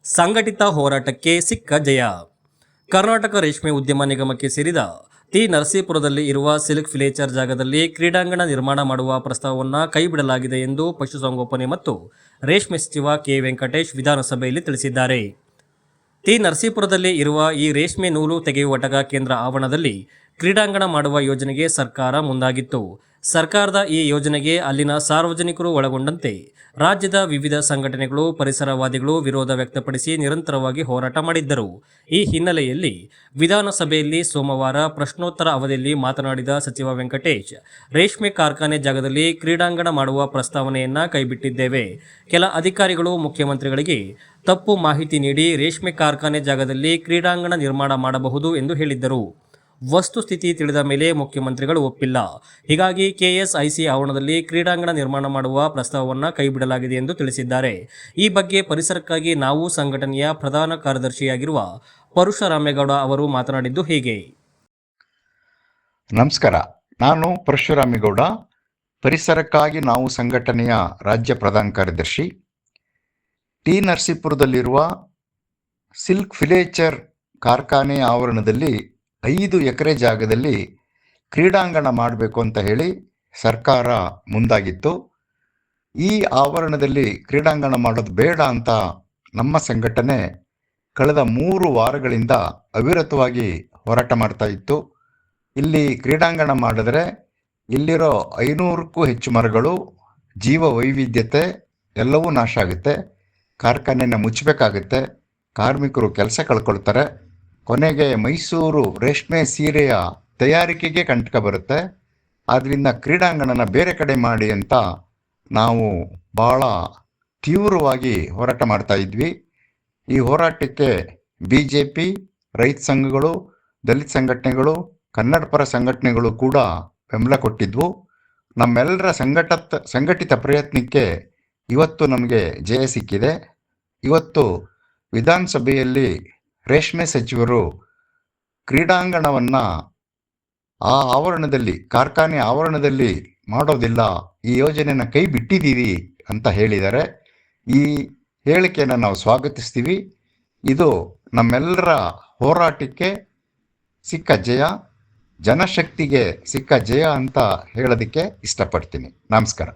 ಸಂಘಟಿತ ಹೋರಾಟಕ್ಕೆ ಸಿಕ್ಕ ಜಯ. ಕರ್ನಾಟಕ ರೇಷ್ಮೆ ಉದ್ಯಮ ನಿಗಮಕ್ಕೆ ಸೇರಿದ ಟಿ ನರಸೀಪುರದಲ್ಲಿ ಇರುವ ಸಿಲ್ಕ್ ಫ್ಲೇಚರ್ ಜಾಗದಲ್ಲಿ ಕ್ರೀಡಾಂಗಣ ನಿರ್ಮಾಣ ಮಾಡುವ ಪ್ರಸ್ತಾವವನ್ನು ಕೈಬಿಡಲಾಗಿದೆ ಎಂದು ಪಶುಸಂಗೋಪನೆ ಮತ್ತು ರೇಷ್ಮೆ ಸಚಿವ ಕೆ ವೆಂಕಟೇಶ್ ವಿಧಾನಸಭೆಯಲ್ಲಿ ತಿಳಿಸಿದ್ದಾರೆ. ಟಿ ನರಸೀಪುರದಲ್ಲಿ ಇರುವ ಈ ರೇಷ್ಮೆ ನೂಲು ತೆಗೆಯುವ ಘಟಕ ಕೇಂದ್ರ ಆವರಣದಲ್ಲಿ ಕ್ರೀಡಾಂಗಣ ಮಾಡುವ ಯೋಜನೆಗೆ ಸರ್ಕಾರ ಮುಂದಾಗಿತ್ತು. ಸರ್ಕಾರದ ಈ ಯೋಜನೆಗೆ ಅಲ್ಲಿನ ಸಾರ್ವಜನಿಕರು ಒಳಗೊಂಡಂತೆ ರಾಜ್ಯದ ವಿವಿಧ ಸಂಘಟನೆಗಳು, ಪರಿಸರವಾದಿಗಳು ವಿರೋಧ ವ್ಯಕ್ತಪಡಿಸಿ ನಿರಂತರವಾಗಿ ಹೋರಾಟ ಮಾಡಿದ್ದರು. ಈ ಹಿನ್ನೆಲೆಯಲ್ಲಿ ವಿಧಾನಸಭೆಯಲ್ಲಿ ಸೋಮವಾರ ಪ್ರಶ್ನೋತ್ತರ ಅವಧಿಯಲ್ಲಿ ಮಾತನಾಡಿದ ಸಚಿವ ವೆಂಕಟೇಶ್, ರೇಷ್ಮೆ ಕಾರ್ಖಾನೆ ಜಾಗದಲ್ಲಿ ಕ್ರೀಡಾಂಗಣ ಮಾಡುವ ಪ್ರಸ್ತಾವನೆಯನ್ನ ಕೈಬಿಟ್ಟಿದ್ದೇವೆ. ಕೆಲ ಅಧಿಕಾರಿಗಳು ಮುಖ್ಯಮಂತ್ರಿಗಳಿಗೆ ತಪ್ಪು ಮಾಹಿತಿ ನೀಡಿ ರೇಷ್ಮೆ ಕಾರ್ಖಾನೆ ಜಾಗದಲ್ಲಿ ಕ್ರೀಡಾಂಗಣ ನಿರ್ಮಾಣ ಮಾಡಬಹುದು ಎಂದು ಹೇಳಿದ್ದರು. ವಸ್ತುಸ್ಥಿತಿ ತಿಳಿದ ಮೇಲೆ ಮುಖ್ಯಮಂತ್ರಿಗಳು ಒಪ್ಪಿಲ್ಲ. ಹೀಗಾಗಿ ಕೆಎಸ್ಐಸಿ ಆವರಣದಲ್ಲಿ ಕ್ರೀಡಾಂಗಣ ನಿರ್ಮಾಣ ಮಾಡುವ ಪ್ರಸ್ತಾವವನ್ನು ಕೈಬಿಡಲಾಗಿದೆ ಎಂದು ತಿಳಿಸಿದ್ದಾರೆ. ಈ ಬಗ್ಗೆ ಪರಿಸರಕ್ಕಾಗಿ ನಾವು ಸಂಘಟನೆಯ ಪ್ರಧಾನ ಕಾರ್ಯದರ್ಶಿಯಾಗಿರುವ ಪರಶುರಾಮೇಗೌಡ ಅವರು ಮಾತನಾಡಿದ್ದು ಹೀಗೆ. ನಮಸ್ಕಾರ, ನಾನು ಪರಶುರಾಮೇಗೌಡ, ಪರಿಸರಕ್ಕಾಗಿ ನಾವು ಸಂಘಟನೆಯ ರಾಜ್ಯ ಪ್ರಧಾನ ಕಾರ್ಯದರ್ಶಿ. ಟಿ ನರಸೀಪುರದಲ್ಲಿರುವ ಸಿಲ್ಕ್ ಫ್ಲೇಚರ್ ಕಾರ್ಖಾನೆ ಆವರಣದಲ್ಲಿ 5 ಎಕರೆ ಜಾಗದಲ್ಲಿ ಕ್ರೀಡಾಂಗಣ ಮಾಡಬೇಕು ಅಂತ ಹೇಳಿ ಸರ್ಕಾರ ಮುಂದಾಗಿತ್ತು. ಈ ಆವರಣದಲ್ಲಿ ಕ್ರೀಡಾಂಗಣ ಮಾಡೋದು ಬೇಡ ಅಂತ ನಮ್ಮ ಸಂಘಟನೆ ಕಳೆದ 3 ವಾರಗಳಿಂದ ಅವಿರತವಾಗಿ ಹೋರಾಟ ಮಾಡ್ತಾ ಇತ್ತು. ಇಲ್ಲಿ ಕ್ರೀಡಾಂಗಣ ಮಾಡಿದ್ರೆ ಇಲ್ಲಿರೋ 500ಕ್ಕೂ ಹೆಚ್ಚು ಮರಗಳು, ಜೀವ ವೈವಿಧ್ಯತೆ ಎಲ್ಲವೂ ನಾಶ ಆಗುತ್ತೆ. ಕಾರ್ಖಾನೆಯನ್ನು ಮುಚ್ಚಬೇಕಾಗುತ್ತೆ, ಕಾರ್ಮಿಕರು ಕೆಲಸ ಕಳ್ಕೊಳ್ತಾರೆ, ಕೊನೆಗೆ ಮೈಸೂರು ರೇಷ್ಮೆ ಸೀರೆಯ ತಯಾರಿಕೆಗೆ ಕಂಟಕ ಬರುತ್ತೆ. ಆದ್ದರಿಂದ ಕ್ರೀಡಾಂಗಣನ ಬೇರೆ ಕಡೆ ಮಾಡಿ ಅಂತ ನಾವು ಭಾಳ ತೀವ್ರವಾಗಿ ಹೋರಾಟ ಮಾಡ್ತಾ ಇದ್ವಿ. ಈ ಹೋರಾಟಕ್ಕೆ BJP, ರೈತ ಸಂಘಗಳು, ದಲಿತ ಸಂಘಟನೆಗಳು, ಕನ್ನಡ ಪರ ಸಂಘಟನೆಗಳು ಕೂಡ ಬೆಂಬಲ ಕೊಟ್ಟಿದ್ವು. ನಮ್ಮೆಲ್ಲರ ಸಂಘಟಿತ ಪ್ರಯತ್ನಕ್ಕೆ ಇವತ್ತು ನಮಗೆ ಜಯ ಸಿಕ್ಕಿದೆ. ಇವತ್ತು ವಿಧಾನಸಭೆಯಲ್ಲಿ ರೇಷ್ಮೆ ಸಚಿವರು ಕ್ರೀಡಾಂಗಣವನ್ನು ಆ ಆವರಣದಲ್ಲಿ, ಕಾರ್ಖಾನೆ ಆವರಣದಲ್ಲಿ ಮಾಡೋದಿಲ್ಲ, ಈ ಯೋಜನೆಯನ್ನು ಕೈ ಬಿಟ್ಟಿದ್ದೀವಿ ಅಂತ ಹೇಳಿದ್ದಾರೆ. ಈ ಹೇಳಿಕೆಯನ್ನು ನಾವು ಸ್ವಾಗತಿಸ್ತೀವಿ. ಇದು ನಮ್ಮೆಲ್ಲರ ಹೋರಾಟಕ್ಕೆ ಸಿಕ್ಕ ಜಯ, ಜನಶಕ್ತಿಗೆ ಸಿಕ್ಕ ಜಯ ಅಂತ ಹೇಳೋದಕ್ಕೆ ಇಷ್ಟಪಡ್ತೀನಿ. ನಮಸ್ಕಾರ.